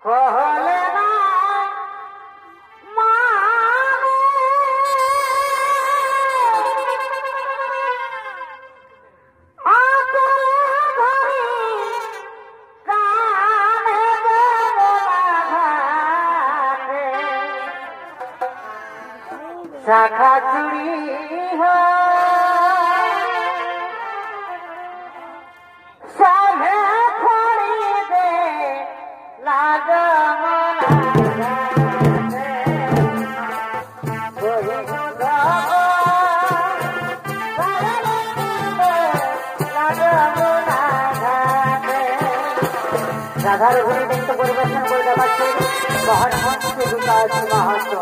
कहले ना माने आकर धरी काने घाटे शाखा चुड़ी हो साहे फोड़ी दे রাধার ঘুরে নৃত্য পরিবেশন করে দেখাচ্ছেন মহানমন্ত্রী বিকাশ মাহাতো।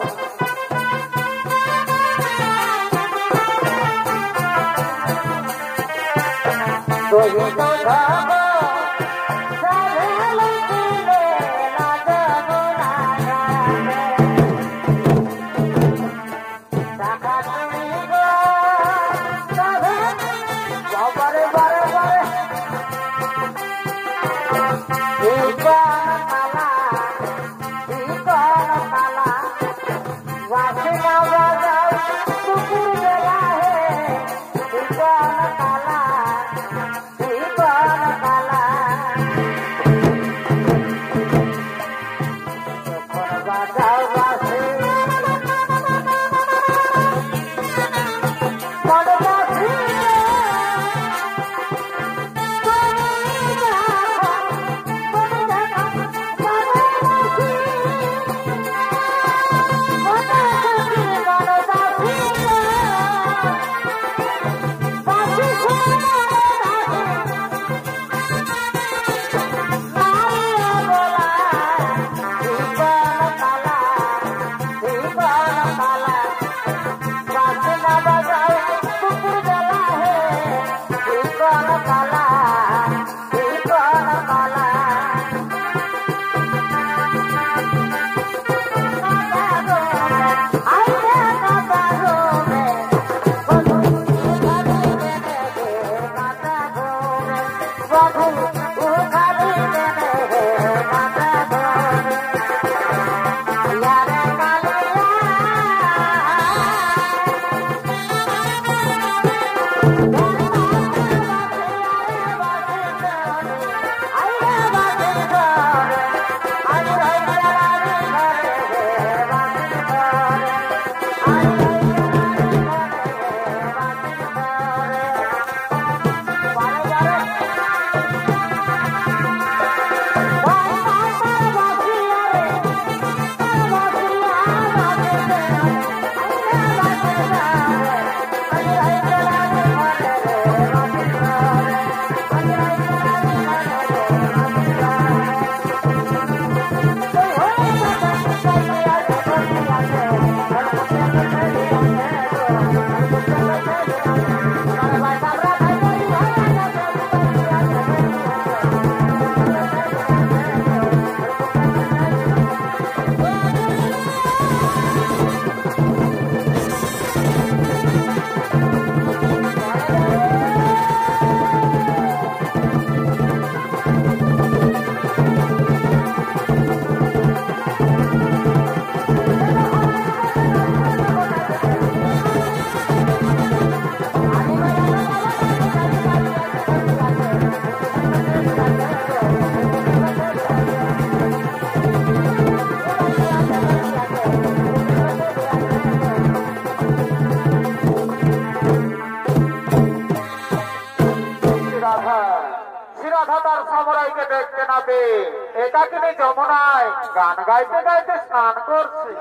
দেখতে না পেয়ে এটাকে নিয়ে যমুনায় গান গাইতে গাইতে স্নান করছে।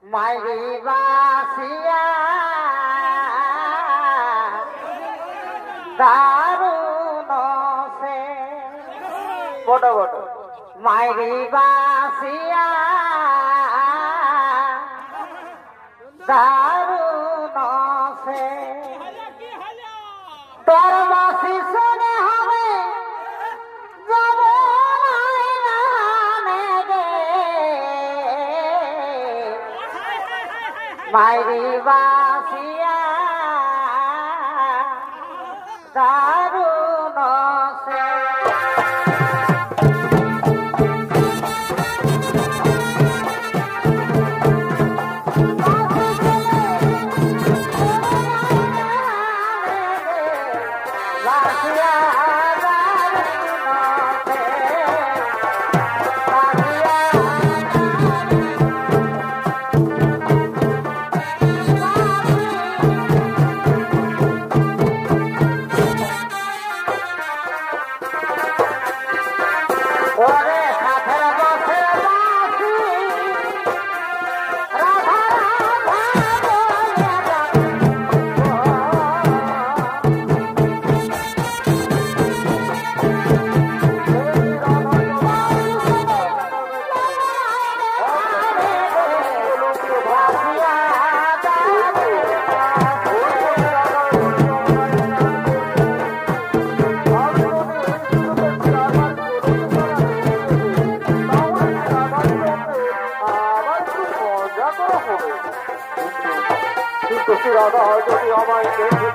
মাইরি বাসিয়া দারুণ সে বড় বড় মাইরি বাসিয়া দারুণ সে তোর বাসি শুনে হবে মাইরি বাসিয়া দারুণ সে রাধা যদি আমায় দেখে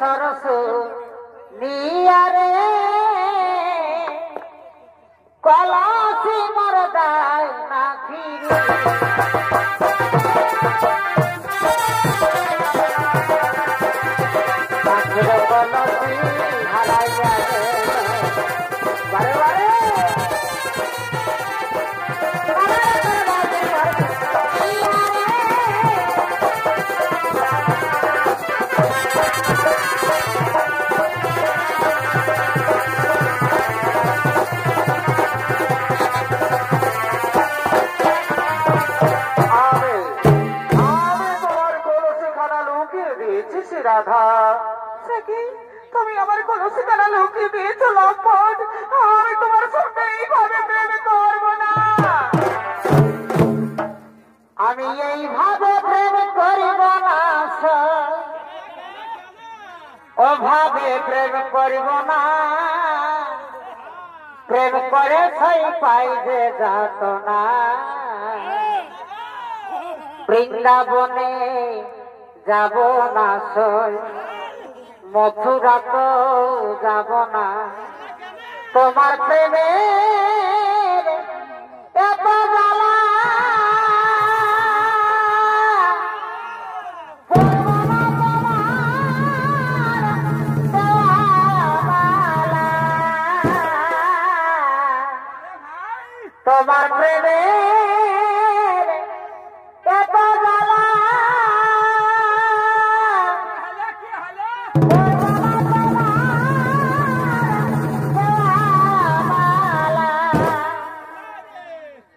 सरस नियारे कलासी मरदाय ना फिरे बाखरे कलसी हराया बारे बारे রাধা সখী তুমি আমার কলসি কানা লুকিয়ে দিয়েছো লম্পট আমি তোমার সঙ্গে এইভাবে প্রেম করব না আমি এইভাবে প্রেম করিব না ওভাবে প্রেম করিব না প্রেম করে সেই পাই যে যাত না বৃন্দাবনে যাব না সই মথুরা তো যাব না তোমার প্রেমে এত জ্বালা তোমার প্রেমে এত জ্বালা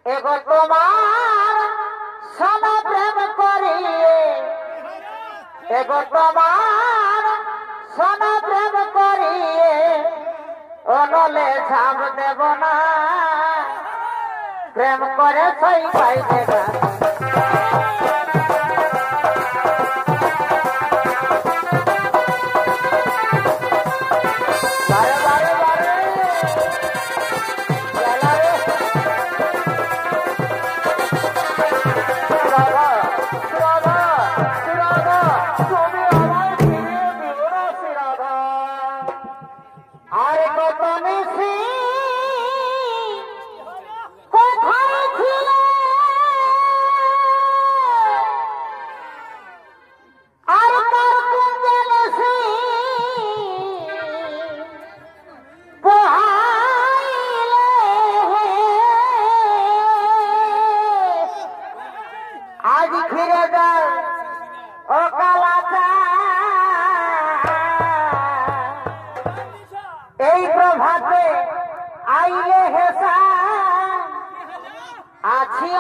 এগো তোমার সনা প্রেম করিয়ে এগো তোমার সনা প্রেম করিয়ে অনলে ঝাপ দেব না প্রেম করে সই পাই দেবা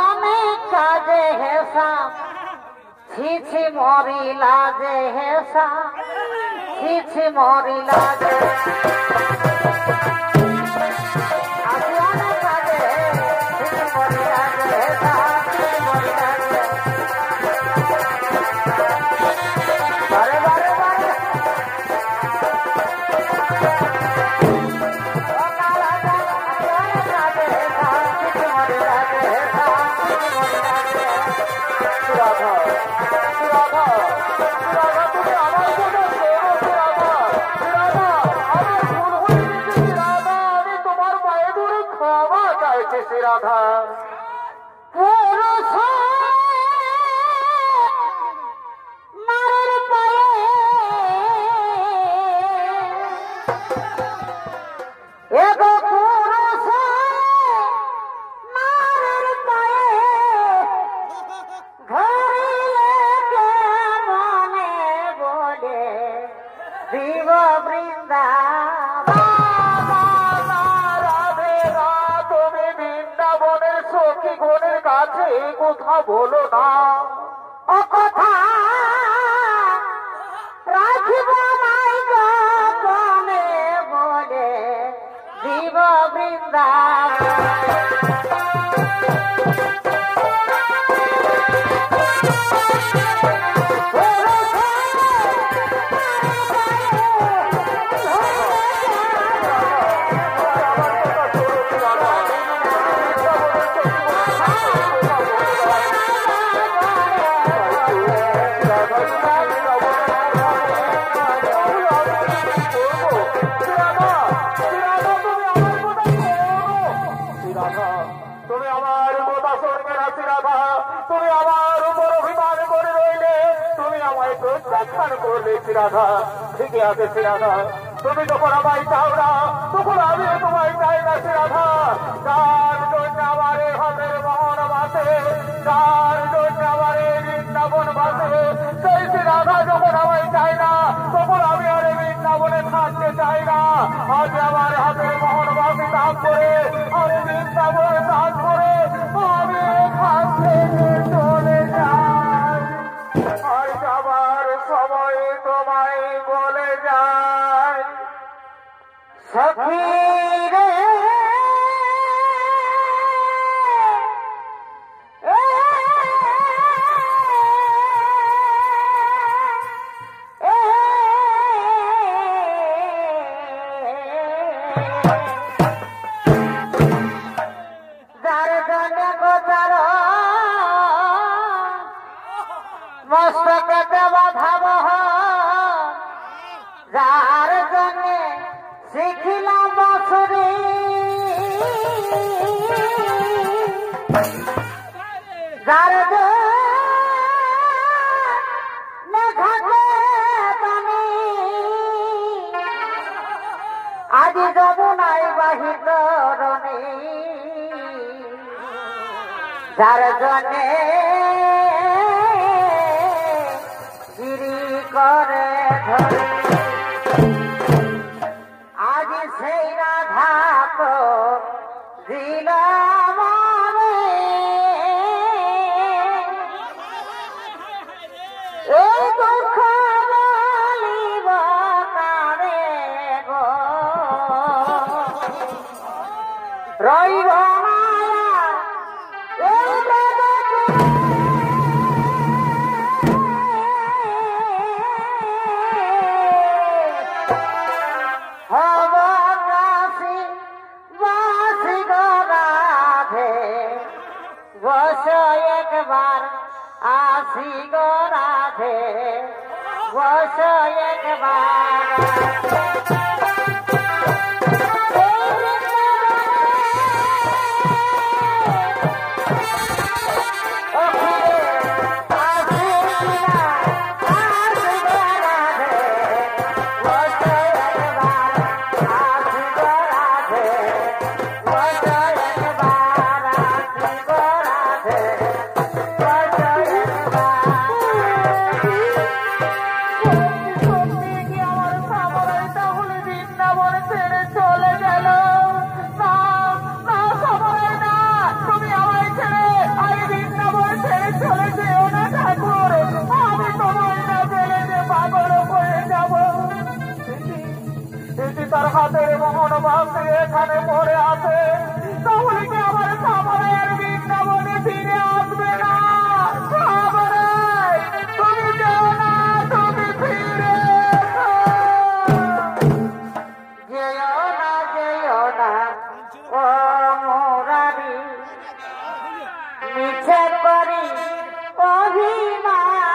অনেক কাজে হেসা ছিছি মরিলা যে হেসা ছিছি মরিলা যে আসি অনেক কাজে ছিছি মরিলা যে হেসা ছিছি মরিলা যে বারে বারে বারে রাধা মারের পায়ে এগো পুরুষ মারের পায়ে ঘরিয়ে মনে বলে দিব বৃন্দাবন সখী গণের কাছে কথা বলো না ও কথা রাখিব নাই গোপনে বলে দিব তুমি আমার কথা শুনবে না শ্রীরাধা তুমি আমার উপর অভিমান করে রইলে তুমি আমায় প্রত্যাখ্যান করলে শ্রীরাধা ঠিকই আছে শ্রীরাধা তুমি যখন আমায় চাও না তখন আমি তোমায় চাই না শ্রীরাধা যার জন্য আমার হাতের মহন বাসে যার জন্য আমার বৃন্দাবন বাসে সেই শ্রীরাধা যখন আমায় চাই না তখন আমি আর বৃন্দাবনে থাকতে চাই না আজ আমার হাতের মহন বাসে দাগ করে আমি বৃন্দাবনে দাগ করে আমি এখান থেকে চলে যাই আর যাবার সময় তোমায় বলে যাই সখী রে যার জন্য গোচার মস্তকে বাধাব যার জন্য শিখিলাম বছরে যার আজ যমুনায় বাহিত রণে যার জন্যে গিরি করে ধরে আজ সেই রাধা তো দিল মনে এই দুঃখ বলিব কারে গো রইব মায়া এই জগতে হব কাশী বাসি গো রাধে বস একবার আসি গো রাধে বস একবার মিছে করি অভিমান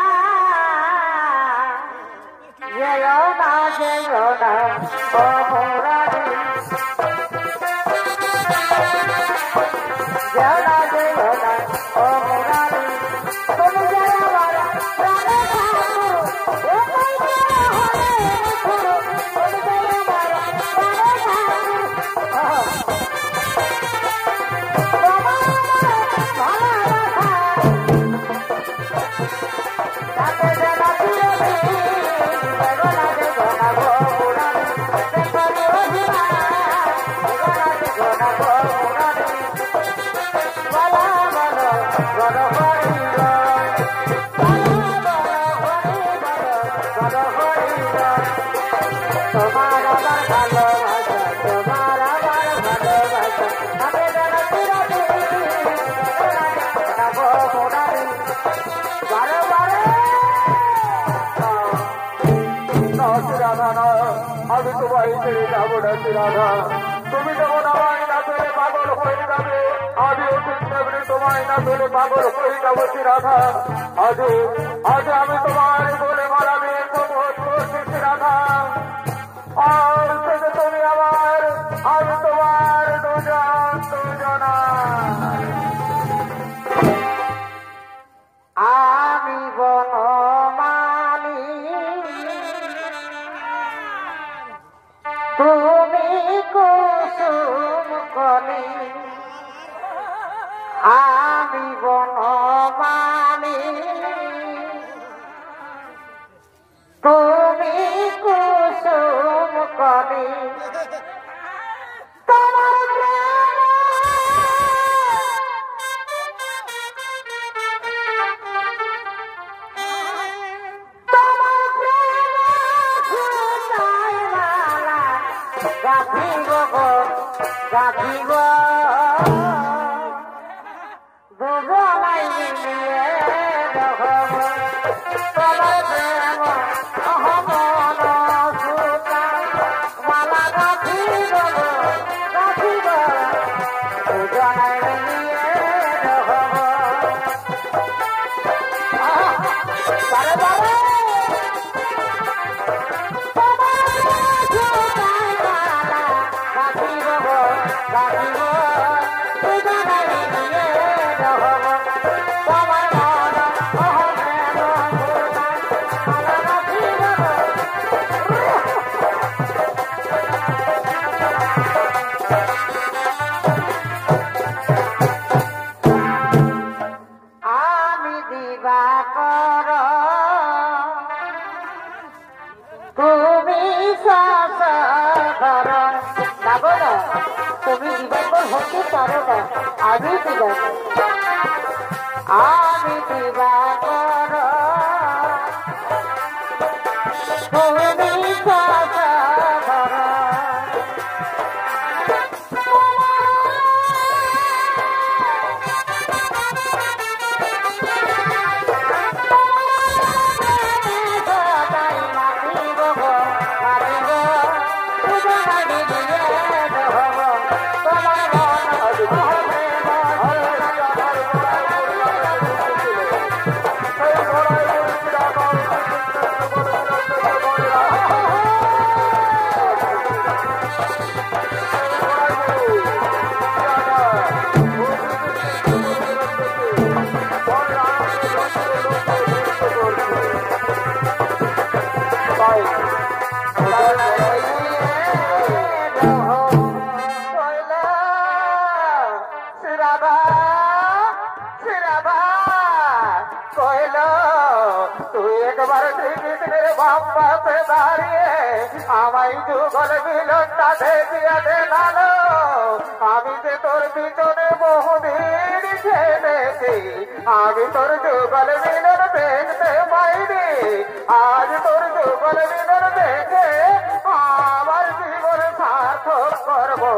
যেও না ও মুরারি যেও না ও মুরারি তুমি যে আমার প্রাণে ঠাকুর ও কইতে হলে গুরু তুমি যে আমার প্রাণে ঠাকুর তোমার আমার ভালোবাসা তোমার আমার ভালোবাসা আমি জানা চিরদিন মোরারি বারে বারে রাধা না আমি তোমায় ছেড়ে যাবো না রাধা তুমি যখন আমায় না পেলে পাগল হয়ে যাবে আমিও ঠিক তেমনি তোমায় না পেলে পাগল হয়ে যাবো রাধা আজ আমি তোমার বলে মারাবে বোধ করছি রাধা আর থেকে তুমি আমার আমি তোমার দুজনা আমি বনমালী তুমি কুসুম কলি আমি বনমালী তুমি কুসুম কলি তোমার গাথিব গাথিব দুজনাই মিলিয়ে রহব তোমার প্রেম অহমন সুতা মালা গাথিব গাথিব দুজনাই মিলিয়ে রহব বারে বারে আমি দিবা কর তুমি সাসার যাবো না তুমি দিবাকর হতে পারো না আমি দিবাকর আমি দিবাকর তুমি সাসার আমায় যুগল মিলনটা দেখিয়া দেখালো আমি যে তোর পিছনে বহুদিন ছেড়েছি আমি তোর যুগল মিলন দেখতে পাইনি আজ তোর যুগল মিলন দেখে আমার জীবন সার্থক করবো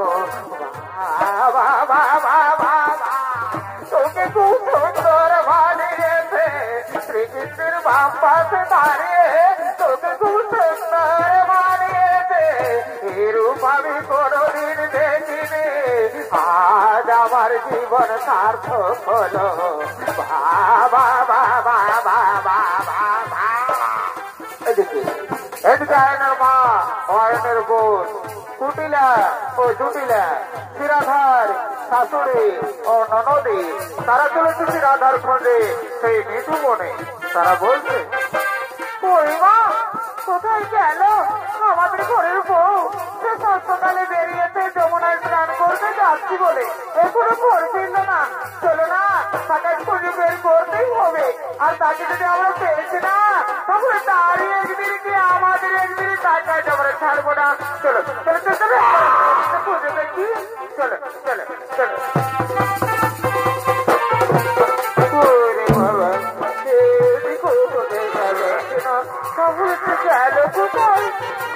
তোকে খুব সুন্দর বানিয়েছে শ্রীকৃষ্ণের বাম পাশে দাঁড়িয়ে তোকে খুব সুন্দর বানিয়েছে এরূপ আমি কোনদিন দেখিনি আজ আমার জীবন সার্থক হলো বাবা বাবা বাবা বাবা। এদিকে এদিকে আয়নের মা আয়নের বোন কুটিলা ও জুটিলা শিরাধার শাশুড়ি ও ননদী তারা চলেছে শিরাধার খোঁজে সেই নিধু বনে। তারা বলছে ওই মা কোথায় গেল আমাদের ঘরের বউ? সে সকালে বেরিয়েছে যমুনায় স্নান করতে যাচ্ছি বলে এখনো ঘর ফিরল না। চলো না তাকে খুঁজে বের করতেই হবে। আর তাকে যদি আমরা পেয়েছি না তাহলে তারই একদিন কি আমাদের একদিন তাকে আমরা ছাড়বো না। চলো চলো চলো খুঁজে দেখি। চলো চলো চলো। গেল কোথায়?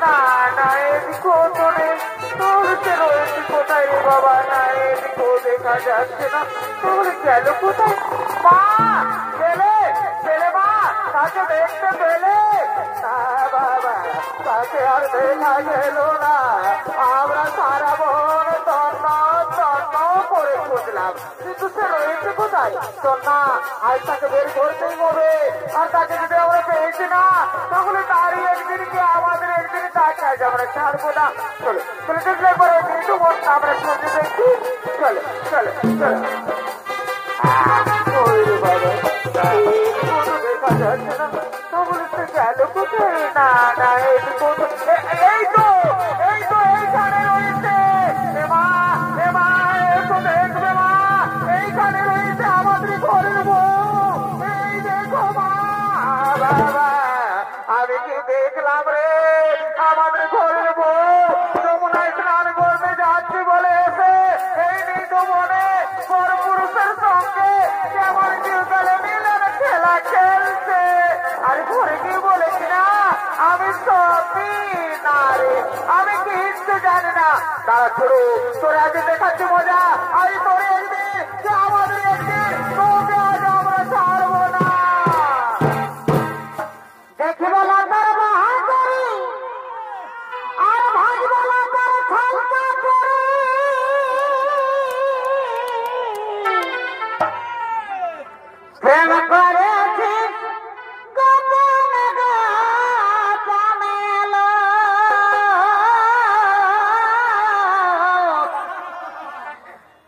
না না এদিকেও তো নেই। তোরতে রয়েছে কোথায় রে বাবা? না এদিকেও দেখা যাচ্ছে না। তাহলে গেল কোথায়? মা ছেলে ছেলে মা তাকে দেখতে পেলে? না বাবা তাকে আর দেখা গেল না। আমরা সারা বন তন্ন তন্ন করে খুঁজলাম কিন্তু সে রয়েছে কোথায়? চল না আজ তাকে বের করতেই হবে। আর তাকে যদি আমরা পেয়েছি না তাহলে তারই একদিন কি আমাদের একদিন তাকে আজ আমরা ছাড়বো না। চলো চলে দেখলে পরে কিন্তু মনটা আমরা খুঁজে দেখি। চলো চলো চলো। দেখা যাচ্ছে না তাহলে সে গেল কোথায়? না না এই তো এইখানে রয়েছে। মা মা একটু দেখবে মা এইখানে রয়েছে আমাদের ঘরের বউ। এই দেখো মা বাবা আমি কি দেখলাম রে আমাদের ঘরের বউ যমুনায় স্নান করতে যাচ্ছি বলে এসে এই নিজ মনে বড় পুরুষের সঙ্গে কেমন চিরকালে মিলন খেলা খেলছে। আর ঘরে গিয়ে বলেছি না আমি সবই না রে আমি কিচ্ছু জানি না। তারা ছোড়ো তোর আগে দেখাচ্ছি মজা। আমি তোরে একদিন যে আমাদের একদিন তোকে আজ আমরা ছাড়বো না। দেখি বলা তার বাহাদুরি আর ভাই বলা তার ছালটা করি। প্রেম করেছি গোপন গোপনেলো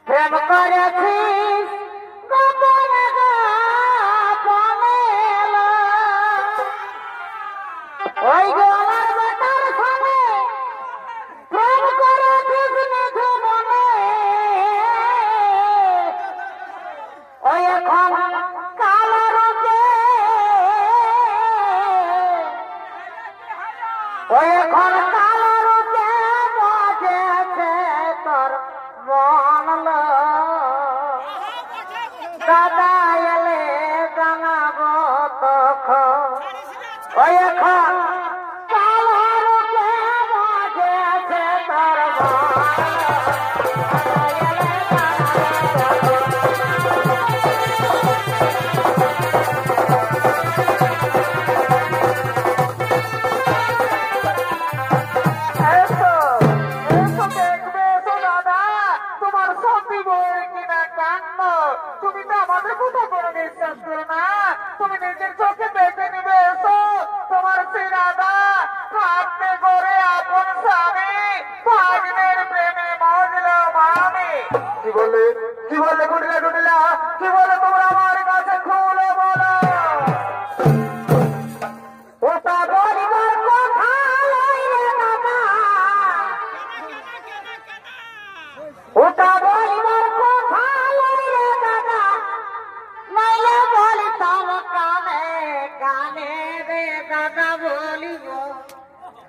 প্রেম করেছি গোপন গোপনেলো ওই গোলার বেটার সঙ্গে প্রেম করেছিস নিধু মনে। ওই এখন কালো রূপে ওই এখন কালো রূপে বাজেছে তোর মন। দাদা এলে জানাবো তখন ওই এখন কালো রূপে বাজেছে তোর তোমার সত্যি বই কিনা কান্ড। তুমি তো আমাদের কথা করে বিশ্বাস করো না। তুমি নিজের চোখে দেখে নিবে। এসো তোমার সিরাদা আপনি করে আপন স্বামী ভাগ্নের প্রেমে মজল মামি। কি বলে কুটিলা কুটিলা কি বলে তোমরা আমার কাছে খুলে বলো। ওটা বলিবার কথা লইলে বাবা ওটা বলিবার কথা লইলে দাদা নইলে বলিতাম কানে কানে রে দাদা বলিব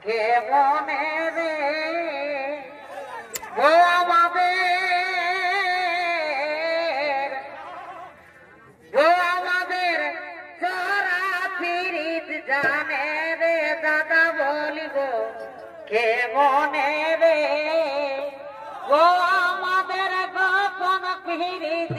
কে মনে রে ও আমাদের সারা ফিরিত জানে রে দাদা বলিব কে মনে রে ও আমাদের গোপন ফিরিত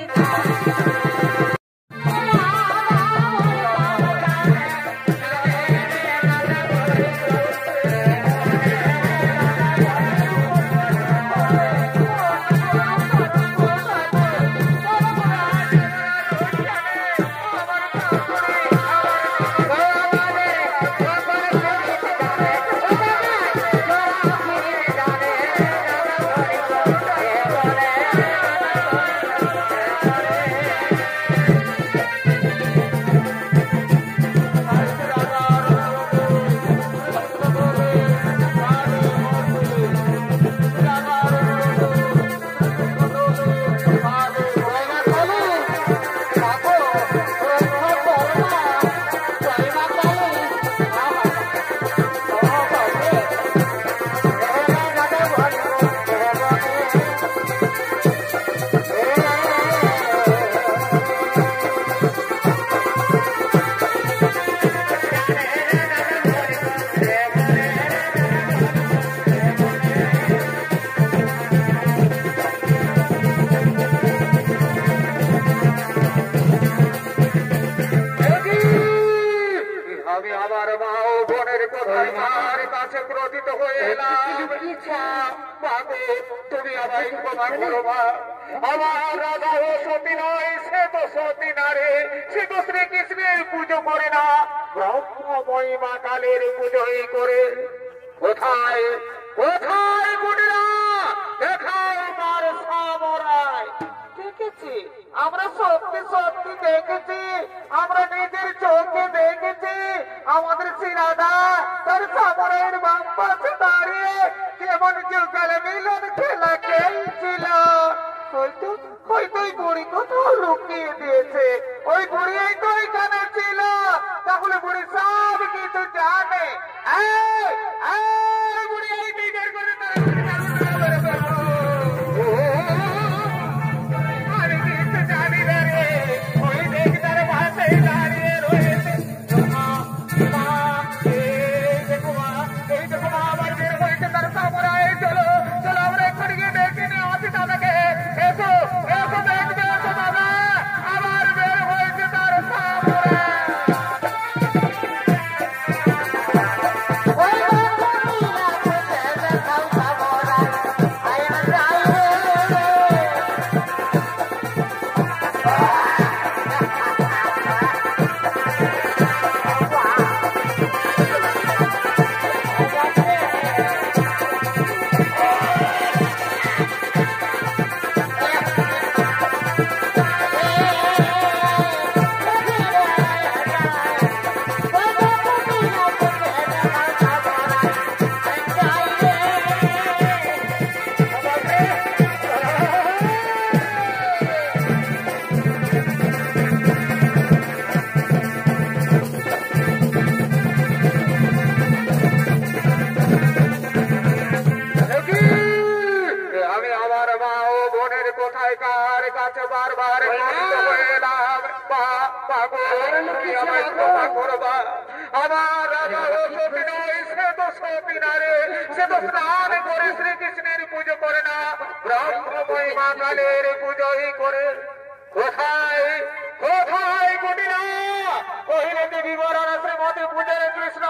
তুমি আমায় ক্ষমা করো মা। আমার রাধা ও সতী নয়, সে তো সতী নারে, সে তো শ্রীকৃষ্ণের পুজো করে না, ব্রহ্মময়ী মা কালের পুজোই করে। কোথায় কোথায় বুড়িরা, দেখাও তার সামরায়। দেখেছি, আমরা সত্যি সত্যি দেখেছি, আমরা নিজের চোখে দেখেছি। আমাদের শ্রীরাধা তার সামরায়ের বাম পাশে দাঁড়িয়ে কেমন যুগল মিলন খেলা খেলছিল। হয়তো হয়তো ওই বুড়ি কোথাও লুকিয়ে দিয়েছে, ওই বুড়ি তো এখানে ছিল, তাহলে বুড়ি সব কিছু জানে। বুড়ি এই বের করে আমি কিছু জানি না রে, ওই দেখ তার পাশে দাঁড়িয়ে রয়েছে। এই দেখো মা, আমার বের হয়েছে তার সামরায়। চলো চলো, আমরা এক্ষুনি গিয়ে দেখে নিয়ে আসি দাদাকে। এসো এসো, দেখবে এসো দাদা, আমার বের হয়েছে তার সামরায়। আমি আমার মা ও বোনের কোথায় কার কাছে বারবার এলাম। আমায় ক্ষমা করবা। আমার রাধা ও সতী নয়, সে তো সতী নারে, সে তো স্নান করে শ্রীকৃষ্ণের পুজো করে না, ব্রহ্মময়ী মা কালের পুজোই করে। কোথায় কোথায় বুটিরা, কহিলে দেবী বরণ শ্রীমতী পূজনে কৃষ্ণ।